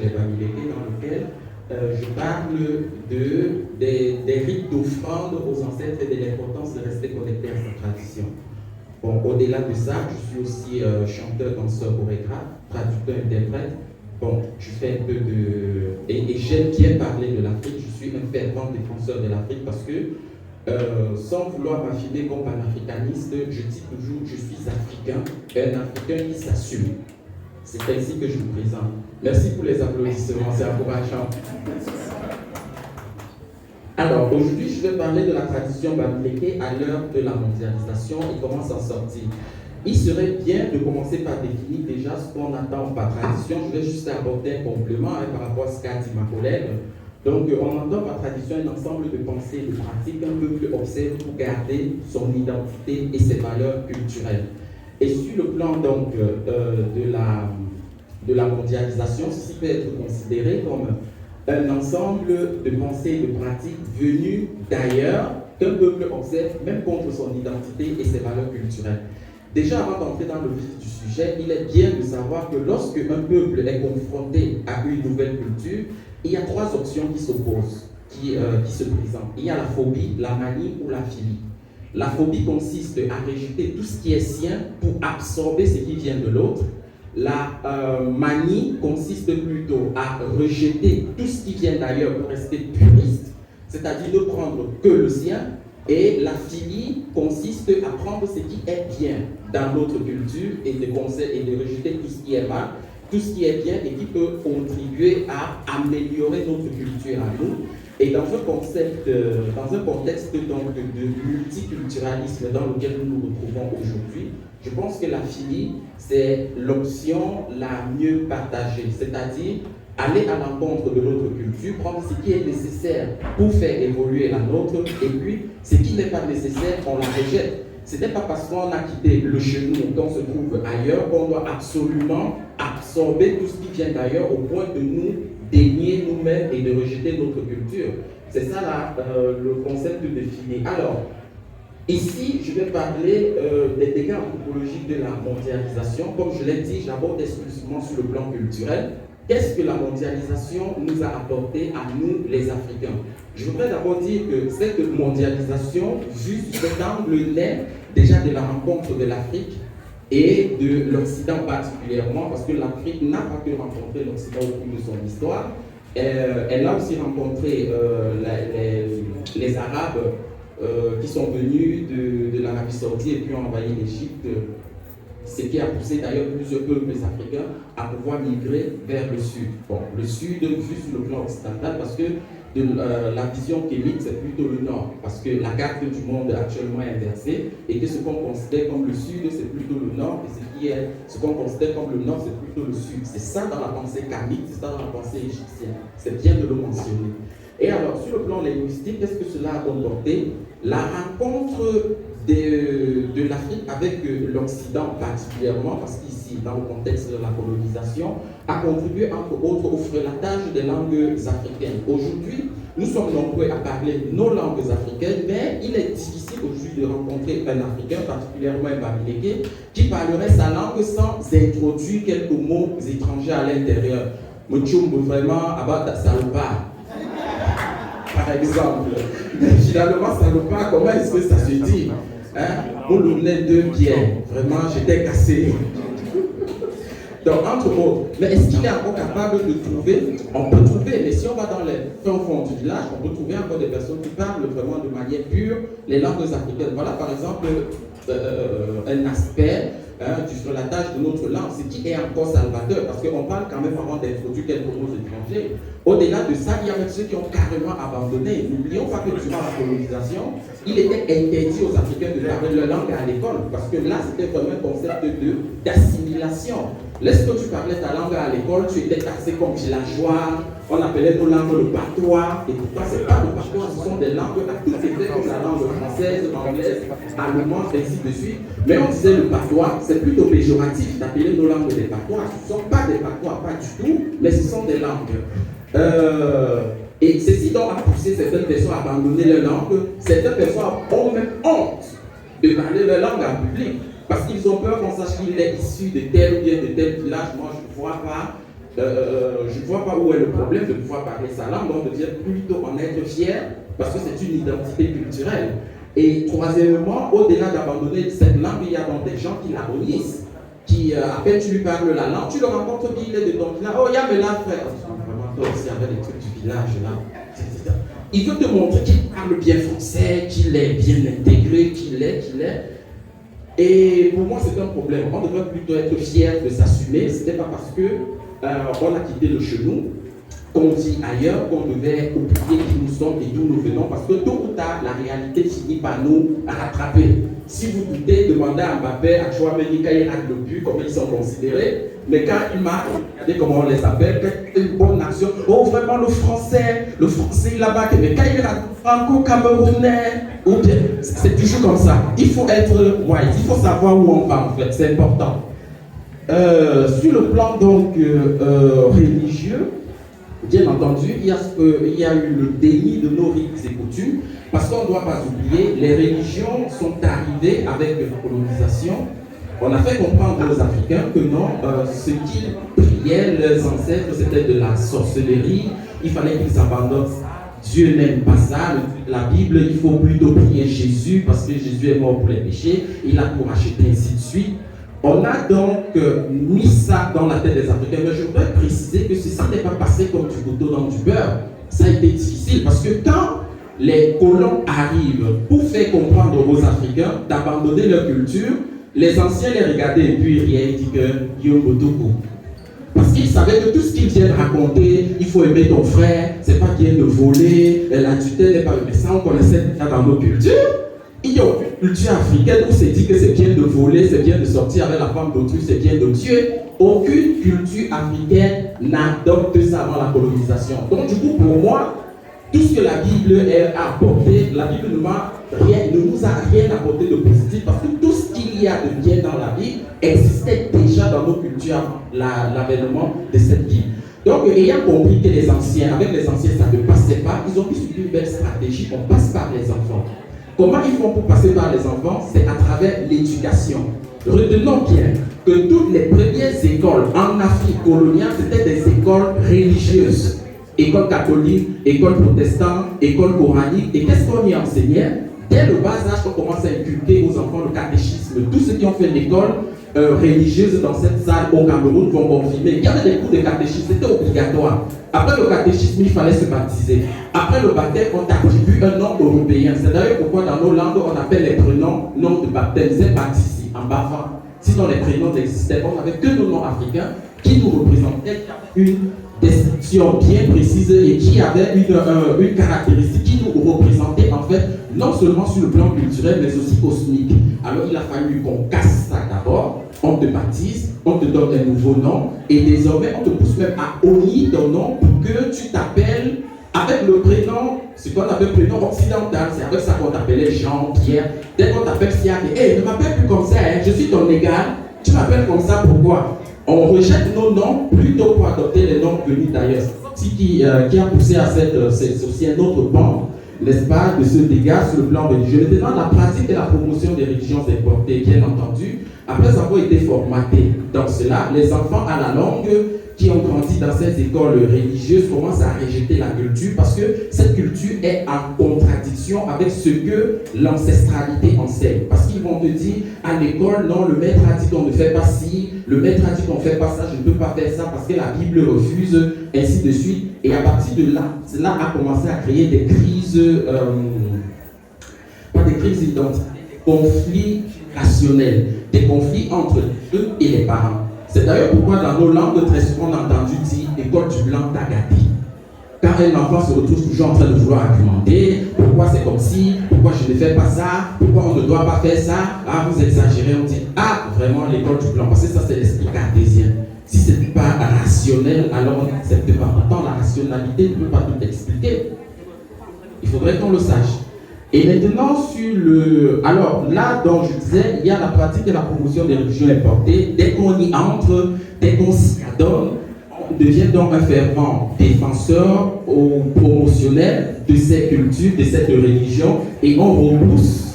chez les Bamileke, dans lequel je parle des rites d'offrande aux ancêtres et de l'importance de rester connecté à sa tradition. Bon, au-delà de ça, je suis aussi chanteur, danseur, chorégraphe, traducteur, interprète. Bon, je fais un peu de... Et j'aime bien parler de l'Afrique. Je suis un fervent défenseur de l'Afrique parce que, sans vouloir m'affirmer comme panafricaniste, je dis toujours je suis africain, un Africain qui s'assume. C'est ainsi que je vous présente. Merci pour les applaudissements, c'est encourageant. Alors, aujourd'hui, je vais parler de la tradition Bamileke à l'heure de la mondialisation et comment s'en sortir. Il serait bien de commencer par définir déjà ce qu'on attend par tradition. Je vais juste aborder un complément par rapport à ce qu'a dit ma collègue. Donc, on entend par tradition un ensemble de pensées et de pratiques qu'un peuple observe pour garder son identité et ses valeurs culturelles. Et sur le plan donc, de la mondialisation, ceci peut être considéré comme un ensemble de pensées et de pratiques venues d'ailleurs qu'un peuple observe même contre son identité et ses valeurs culturelles. Déjà, avant d'entrer dans le vif du sujet, il est bien de savoir que lorsque un peuple est confronté à une nouvelle culture, il y a trois options qui s'opposent, qui se présentent. Il y a la phobie, la manie ou la philie. La phobie consiste à rejeter tout ce qui est sien pour absorber ce qui vient de l'autre. La manie consiste plutôt à rejeter tout ce qui vient d'ailleurs pour rester puriste, c'est-à-dire de prendre que le sien. Et la philie consiste à prendre ce qui est bien dans notre culture et de rejeter tout ce qui est mal, tout ce qui est bien et qui peut contribuer à améliorer notre culture à nous. Et dans un contexte donc de multiculturalisme dans lequel nous nous retrouvons aujourd'hui, je pense que la philie, c'est l'option la mieux partagée, c'est-à-dire aller à l'encontre de notre culture, prendre ce qui est nécessaire pour faire évoluer la nôtre, et puis ce qui n'est pas nécessaire, on la rejette. Ce n'est pas parce qu'on a quitté le chez nous, qu'on se trouve ailleurs, qu'on doit absolument absorber tout ce qui vient d'ailleurs au point de nous dénier nous-mêmes et de rejeter notre culture. C'est ça là, le concept de philie. Alors, ici, je vais parler des dégâts anthropologiques de la mondialisation. Comme je l'ai dit, j'aborde exclusivement sur le plan culturel. Qu'est-ce que la mondialisation nous a apporté à nous, les Africains? Je voudrais d'abord dire que cette mondialisation, vue sous cet angle, naît déjà de la rencontre de l'Afrique et de l'Occident particulièrement, parce que l'Afrique n'a pas que rencontré l'Occident au cours de son histoire. Elle a aussi rencontré les Arabes qui sont venus de l'Arabie Saoudite et puis ont envahi l'Égypte. Ce qui a poussé d'ailleurs plusieurs peuples africains à pouvoir migrer vers le sud. Bon, le sud vu sur le plan occidental parce que la vision kémique c'est plutôt le nord, parce que la carte du monde actuellement est inversée et que ce qu'on considère comme le sud c'est plutôt le nord et ce qu'on considère comme le nord c'est plutôt le sud. C'est ça dans la pensée kamique, c'est ça dans la pensée égyptienne. C'est bien de le mentionner. Et alors sur le plan linguistique, qu'est-ce que cela a comporté? La rencontre de l'Afrique avec l'Occident particulièrement, parce qu'ici, dans le contexte de la colonisation, a contribué entre autres au frelatage des langues africaines. Aujourd'hui, nous sommes nombreux à parler nos langues africaines, mais il est difficile aujourd'hui de rencontrer un Africain, particulièrement un Bamileke, qui parlerait sa langue sans introduire quelques mots étrangers à l'intérieur. Mouchoumbo, vraiment, abat salopard. Par exemple. Mais finalement, salopard, comment est-ce que ça se dit? Mon lunettes de pierre, vraiment j'étais cassé. Donc entre autres, mais est-ce qu'il est encore capable de trouver? On peut trouver, mais si on va dans les fins fonds du village, on peut trouver encore des personnes qui parlent vraiment de manière pure les langues africaines. Voilà par exemple un aspect du frelatage de notre langue, ce qui est encore salvateur, parce qu'on parle quand même avant d'introduire quelques mots étrangers. Au-delà de ça, il y a même ceux qui ont carrément abandonné. N'oublions pas que durant la colonisation, il était interdit aux Africains de parler leur langue à l'école, parce que là, c'était vraiment un concept d'assimilation. Lorsque tu parlais ta langue à l'école, tu étais taxé comme villageois, on appelait nos langues le patois, et pourtant, ce n'est pas le patois, ce sont des langues à toutes étaient comme la langue française, anglaise, allemande, ainsi de suite. Mais on disait le patois, c'est plutôt péjoratif d'appeler nos langues des patois. Ce ne sont pas des patois, pas du tout, mais ce sont des langues. Et ceci donc a poussé certaines personnes à abandonner leur langue. Certaines personnes ont même honte de parler leur langue en public parce qu'ils ont peur qu'on sache qu'il est issu de tel ou bien de tel village. Moi, je ne vois pas je ne vois pas où est le problème de pouvoir parler sa langue, donc de dire plutôt en être fier, parce que c'est une identité culturelle. Et troisièmement, au-delà d'abandonner cette langue, il y a donc des gens qui l'agonisent, qui, à peine tu lui parles la langue, tu le rencontres, il est de ton village, oh, Yamela, frère. Vraiment, toi aussi, avec les trucs du village, là. Il veut te montrer qu'il parle bien français, qu'il est bien intégré, qu'il est. Et pour moi, c'est un problème. On devrait plutôt être fier de s'assumer. Ce n'est pas parce que on a quitté le chenou qu'on dit ailleurs qu'on devait oublier qui nous sommes et d'où nous venons, parce que tôt ou tard, la réalité finit par nous rattraper. Si vous doutez, demandez à Mbappé, à Chouameni, quand il rate le but, comment ils sont considérés. Mais quand il marque, regardez comment on les appelle, quand une bonne action, oh vraiment le français là-bas, mais quand il rate franco-camerounais, ou bien, c'est toujours comme ça. Il faut être wise, il faut savoir où on va en fait, c'est important. Sur le plan donc religieux, bien entendu, il y a eu le déni de nos rites et coutumes, parce qu'on ne doit pas oublier, les religions sont arrivées avec la colonisation. On a fait comprendre aux Africains que non, ce qu'ils priaient, leurs ancêtres, c'était de la sorcellerie, il fallait qu'ils s'abandonnent. Dieu n'aime pas ça. La Bible, il faut plutôt prier Jésus, parce que Jésus est mort pour les péchés, il a pour acheter, ainsi de suite. On a donc mis ça dans la tête des Africains, mais je voudrais préciser que ceci n'est pas passé comme du couteau dans du beurre. Ça a été difficile, parce que quand les colons arrivent pour faire comprendre aux Africains d'abandonner leur culture, les anciens les regardaient et puis rien, ils disent que Yombotoku. Parce qu'ils savaient que tout ce qu'ils viennent raconter, il faut aimer ton frère, c'est pas bien de voler, la tutelle n'est pas. Mais ça, on connaissait déjà dans nos cultures. Il y a une culture africaine où c'est dit que c'est bien de voler, c'est bien de sortir avec la femme d'autrui, c'est bien de tuer. Aucune culture africaine n'adopte ça avant la colonisation. Donc du coup, pour moi, tout ce que la Bible a apporté, la Bible ne nous a rien apporté de positif, parce que tout ce qu'il y a de bien dans la Bible existait déjà dans nos cultures avant l'avènement de cette Bible. Donc, ayant compris que les anciens, avec les anciens, ça ne passait pas, ils ont mis une belle stratégie, on passe par les enfants. Comment ils font pour passer par les enfants? C'est à travers l'éducation. Retenons bien que toutes les premières écoles en Afrique coloniale, c'était des écoles religieuses. École catholique, école protestante, école coranique. Et qu'est-ce qu'on y enseignait? Dès le bas âge, on commence à inculquer aux enfants le catéchisme. Tous ceux qui ont fait l'école religieuse dans cette salle au Cameroun vont confirmer. Il y avait des cours de catéchisme, c'était obligatoire. Après le catéchisme, il fallait se baptiser. Après le baptême, on t'attribue un nom européen. C'est d'ailleurs pourquoi dans nos langues, on appelle les prénoms noms de baptême. C'est baptisé en bavard. Sinon, les prénoms existaient. On n'avait que nos noms africains qui nous représentaient une description bien précise et qui avait une caractéristique qui nous représentait en fait non seulement sur le plan culturel mais aussi cosmique. Alors il a fallu qu'on casse ça d'abord, on te baptise, on te donne un nouveau nom et désormais on te pousse même à honnir ton nom pour que tu t'appelles avec le prénom, ce qu'on appelle prénom occidental, c'est avec ça qu'on t'appelait Jean, Pierre. Dès qu'on t'appelle Siak, ne m'appelle plus comme ça, je suis ton égal, tu m'appelles comme ça, pourquoi? On rejette nos noms plutôt pour adopter les noms venus d'ailleurs. Ce qui a poussé à c'est aussi un autre pan, n'est-ce pas, de ce dégât sur le plan religieux. Maintenant, la pratique et la promotion des religions importées, bien entendu, après avoir été formatés dans cela, les enfants à la longue qui ont grandi dans ces écoles religieuses commencent à rejeter la culture parce que cette culture est en contradiction avec ce que l'ancestralité enseigne. Parce qu'ils vont te dire à l'école, non, le maître a dit qu'on ne fait pas ci, le maître a dit qu'on ne fait pas ça, je ne peux pas faire ça parce que la Bible refuse, ainsi de suite. Et à partir de là, cela a commencé à créer des crises, pas des crises identitaires, des conflits rationnels, des conflits entre eux et les parents. C'est d'ailleurs pourquoi dans nos langues, très souvent on a entendu dire école du blanc t'a gâté. Quand un enfant se retrouve toujours en train de vouloir argumenter, pourquoi c'est comme si, pourquoi je ne fais pas ça, pourquoi on ne doit pas faire ça, ah vous exagérez, on dit ah vraiment l'école du blanc, parce que ça c'est l'esprit cartésien. Si ce n'est pas rationnel, alors on n'accepte pas. Pourtant la rationalité ne peut pas tout expliquer. Il faudrait qu'on le sache. Et maintenant, sur le... Alors, là, dont je disais, il y a la pratique et la promotion des religions importées. Dès qu'on y entre, dès qu'on s'y adonne, on devient donc un fervent défenseur ou promotionnel de ces cultures, de cette religion, et on repousse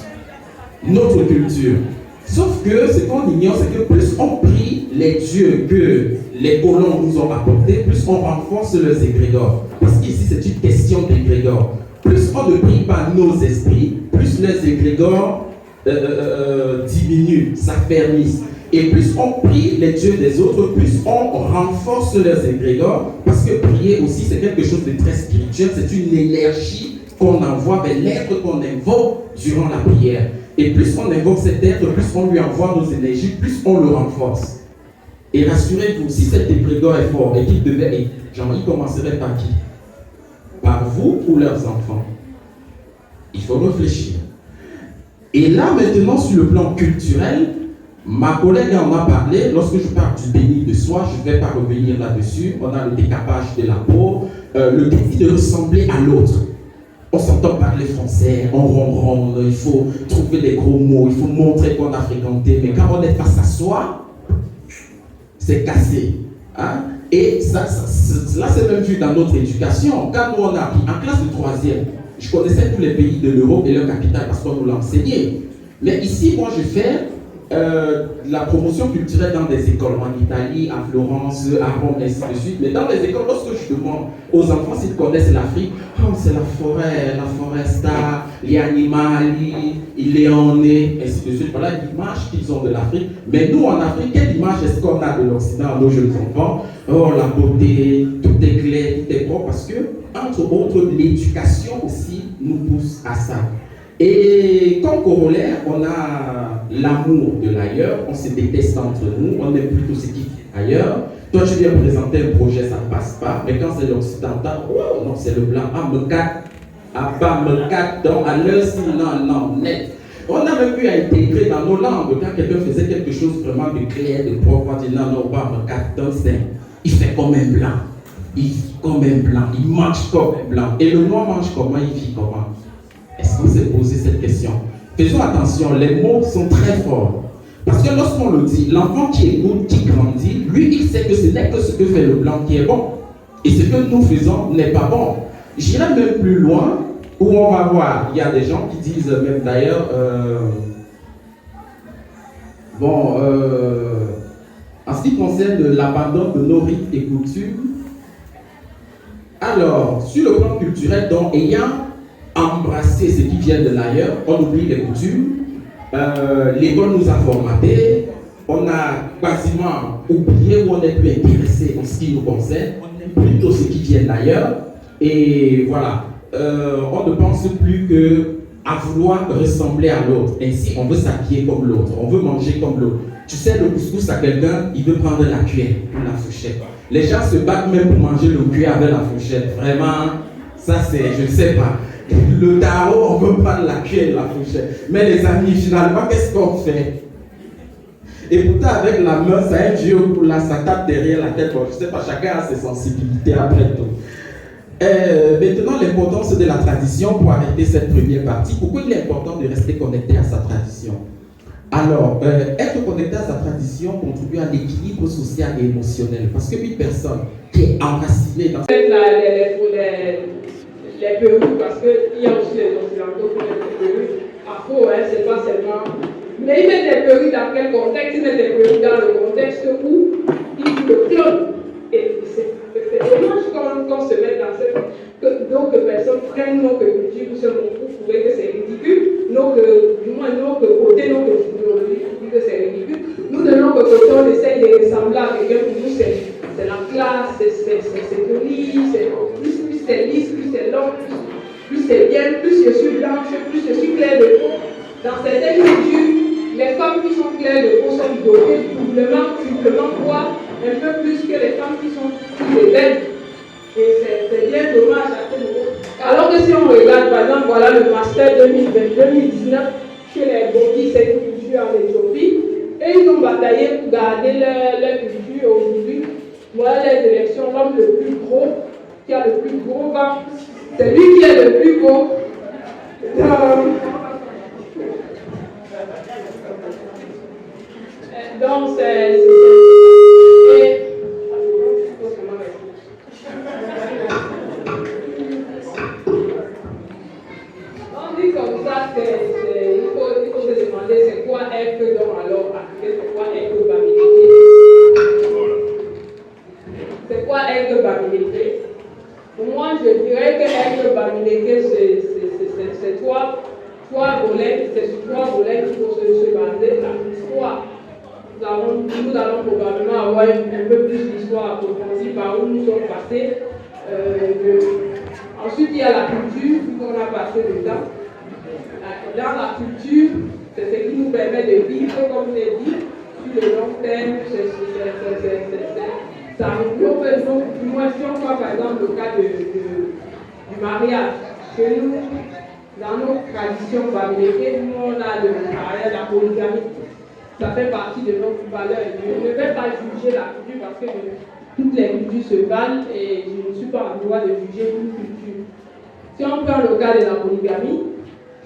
notre culture. Sauf que ce qu'on ignore, c'est que plus on prie les dieux que les colons nous ont apporté, plus on renforce leurs égrégores. Parce qu'ici, c'est une question d'égrégore. Plus on ne prie pas nos esprits, plus leurs égrégores diminuent, s'affermissent. Et plus on prie les dieux des autres, plus on renforce leurs égrégores. Parce que prier aussi, c'est quelque chose de très spirituel. C'est une énergie qu'on envoie vers l'être qu'on invoque durant la prière. Et plus on invoque cet être, plus on lui envoie nos énergies, plus on le renforce. Et rassurez-vous, si cet égrégore est fort et qu'il devait être, genre, il commencerait par qui? Par vous ou leurs enfants? Il faut réfléchir. Et là, maintenant, sur le plan culturel, ma collègue en a parlé. Lorsque je parle du béni de soi, je ne vais pas revenir là-dessus. On a le décapage de la peau, le défi de ressembler à l'autre. On s'entend parler français, on ronronne, il faut trouver des gros mots, il faut montrer qu'on a fréquenté. Mais quand on est face à soi, c'est cassé. Hein? Et ça, là, c'est même vu dans notre éducation. Quand nous, on a appris en classe de 3e, je connaissais tous les pays de l'Europe et leur capitale parce qu'on nous l'a enseigné. Mais ici, moi, je fais la promotion culturelle dans des écoles, en Italie, à Florence, à Rome, ainsi de suite. Mais dans les écoles, lorsque je demande aux enfants s'ils connaissent l'Afrique, oh, c'est la foresta, gli animali, i leoni, ainsi de suite. Voilà l'image qu'ils ont de l'Afrique. Mais nous, en Afrique, quelle image est-ce qu'on a de l'Occident, nos jeunes enfants? Oh, la beauté, tout est clair, tout est propre, parce que, entre autres, l'éducation aussi nous pousse à ça. Et comme corollaire, on a l'amour de l'ailleurs, on se déteste entre nous, on aime plutôt ce qui est ailleurs. Toi, tu viens présenter un projet, ça ne passe pas, mais quand c'est l'occidental, oh non, c'est le blanc, ah, me casse, ah, pas me casse, donc à l'heure, si, non, net. On a même pu intégrer dans nos langues, quand quelqu'un faisait quelque chose vraiment de clair, de propre, on dit non, pas me casse, il fait comme un blanc, il vit comme un blanc, il mange comme un blanc. Et le noir mange comment, il vit comment? Est-ce qu'on s'est posé cette question? Faisons attention, les mots sont très forts. Parce que lorsqu'on le dit, l'enfant qui écoute, qui grandit, lui, il sait que ce n'est que ce que fait le blanc qui est bon. Et ce que nous faisons n'est pas bon. J'irai même plus loin, où on va voir, il y a des gens qui disent, même d'ailleurs, en ce qui concerne l'abandon de nos rites et coutumes, alors, sur le plan culturel, donc, ayant embrasser ce qui vient de l'ailleurs, on oublie les coutumes, l'école nous a formatés, on a quasiment oublié où on n'est plus intéressé en ce qui nous concerne, on aime plutôt ce qui vient d'ailleurs, et voilà, on ne pense plus qu'à vouloir ressembler à l'autre. Ainsi, on veut s'habiller comme l'autre, on veut manger comme l'autre. Tu sais, le couscous à quelqu'un, il veut prendre la cuillère ou la fourchette. Les gens se battent même pour manger le cuillère avec la fourchette. Vraiment, ça c'est, je ne sais pas. Le tarot, on veut prendre la cuillère et la fourchette. Mais les amis, finalement, qu'est-ce qu'on fait? Et pourtant, avec la main, ça a un jeu là, ça tape derrière la tête. Bon, je ne sais pas, chacun a ses sensibilités après tout. Maintenant, l'importance de la tradition pour arrêter cette première partie. Pourquoi il est important de rester connecté à sa tradition? Alors, être connecté à sa tradition contribue à l'équilibre social et émotionnel. Parce que une personne qui est enracinée dans les perruques, parce qu'il y a aussi les occidentaux qui mettent des perruques. Afro, hein, c'est pas seulement. Mais ils mettent des perruques dans quel contexte? Ils mettent des perruques dans le contexte où ils le clonent. Et c'est dommage qu'on se mette dans cette. Que d'autres personnes prennent nos cultures pour trouver que c'est ridicule. Du moins, notre côté, notre idéologie, pour dire que c'est ridicule. Nous, de notre côté, on essaye de ressembler à quelqu'un. Pour nous, c'est la classe, c'est joli, plus c'est lisse, plus c'est long, plus c'est bien, plus je suis blanche, plus je suis claire de peau. Dans certaines cultures, les femmes qui sont claires de peau sont dotées triplement voire un peu plus que les femmes qui sont plus belles. Et c'est bien dommage à ce niveau. Alors que si on regarde, par exemple, voilà le master 2019 chez les Bogis, c'est une culture en Éthiopie, et ils ont bataillé pour garder leur culture aujourd'hui. Voilà les élections, l'homme le plus gros, qui a le plus gros ventre, c'est lui qui est le plus beau. Donc, on dit comme ça, il faut se demander c'est quoi être donc alors, c'est quoi être bamilité. je dirais que Bamileke, c'est trois volets, c'est sur trois volets qu'il faut se baser. L'histoire. Nous allons probablement avoir un peu plus d'histoire approfondie par où nous sommes passés. Ensuite, il y a la culture, vu qu'on a passé le temps. Dans la culture, c'est ce qui nous permet de vivre, comme je l'ai dit, sur le long terme. Ça englobe, du moins si on voit par exemple le cas du mariage. Chez nous, dans nos traditions bamileke, nous on a le mariage, la polygamie. Ça fait partie de nos valeurs. Je ne vais pas juger la culture parce que toutes les cultures se valent et je ne suis pas en droit de juger une culture. Si on prend le cas de la polygamie,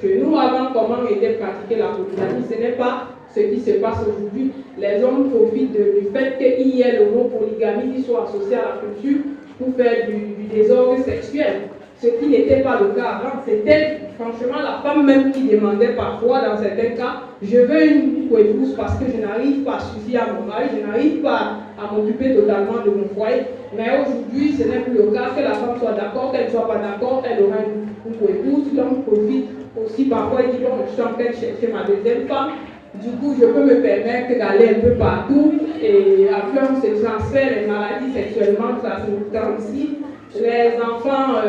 chez nous, avant comment était pratiquée la polygamie, ce n'est pas ce qui se passe aujourd'hui. Les hommes profitent du fait qu'il y ait le mot polygamie qui soit associé à la culture pour faire du désordre sexuel. Ce qui n'était pas le cas avant. C'était franchement la femme même qui demandait parfois, dans certains cas, je veux une co-épouse parce que je n'arrive pas à suffire à mon mari, je n'arrive pas à m'occuper totalement de mon foyer. Mais aujourd'hui, ce n'est plus le cas, que la femme soit d'accord, qu'elle ne soit pas d'accord, elle aura une co-épouse. L'homme profite aussi parfois, il dit bon, je suis en train de chercher ma deuxième femme. Du coup, je peux me permettre d'aller un peu partout et après on se transfère les maladies sexuellement transmissibles, les enfants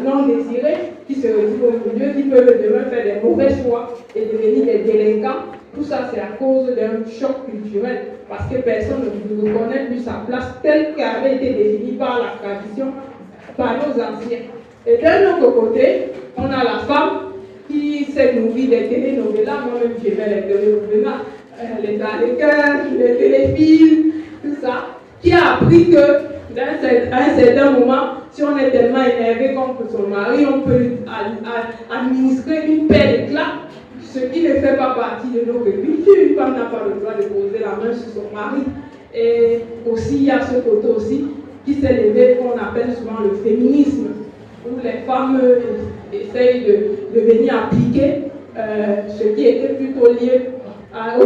non désirés qui se retrouvent au milieu, qui peuvent demain faire des mauvais choix et devenir des délinquants. Tout ça, c'est à cause d'un choc culturel parce que personne ne reconnaît plus sa place telle qu'elle avait été définie par la tradition, par nos anciens. Et d'un autre côté, on a la femme qui s'est nourrie des télénovelas, moi-même j'aimais les télénovelas, les Dalekers, les téléfilms, tout ça, qui a appris que à un certain moment, si on est tellement énervé contre son mari, on peut administrer une paire de claques, ce qui ne fait pas partie de notre culture. Une femme n'a pas le droit de poser la main sur son mari. Et aussi, il y a ce côté aussi qui s'est levé, qu'on appelle souvent le féminisme, où les femmes essayent de venir appliquer ce qui était plutôt lié à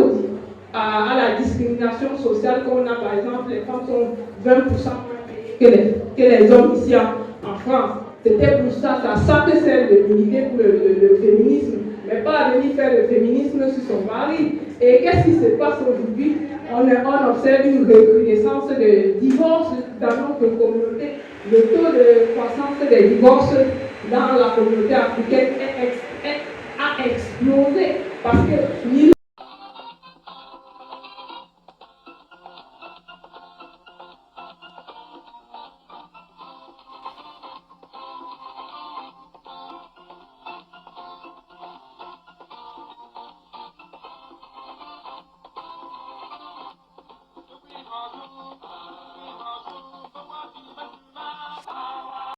la discrimination sociale qu'on a. Par exemple, les femmes sont 20% moins payées que les hommes ici en France. C'était pour ça que c'est de militer pour le féminisme, mais pas venir faire le féminisme sur son mari. Et qu'est-ce qui se passe aujourd'hui? On observe une recrudescence de divorces dans notre communauté. Le taux de croissance des divorces dans la communauté africaine a explosé parce que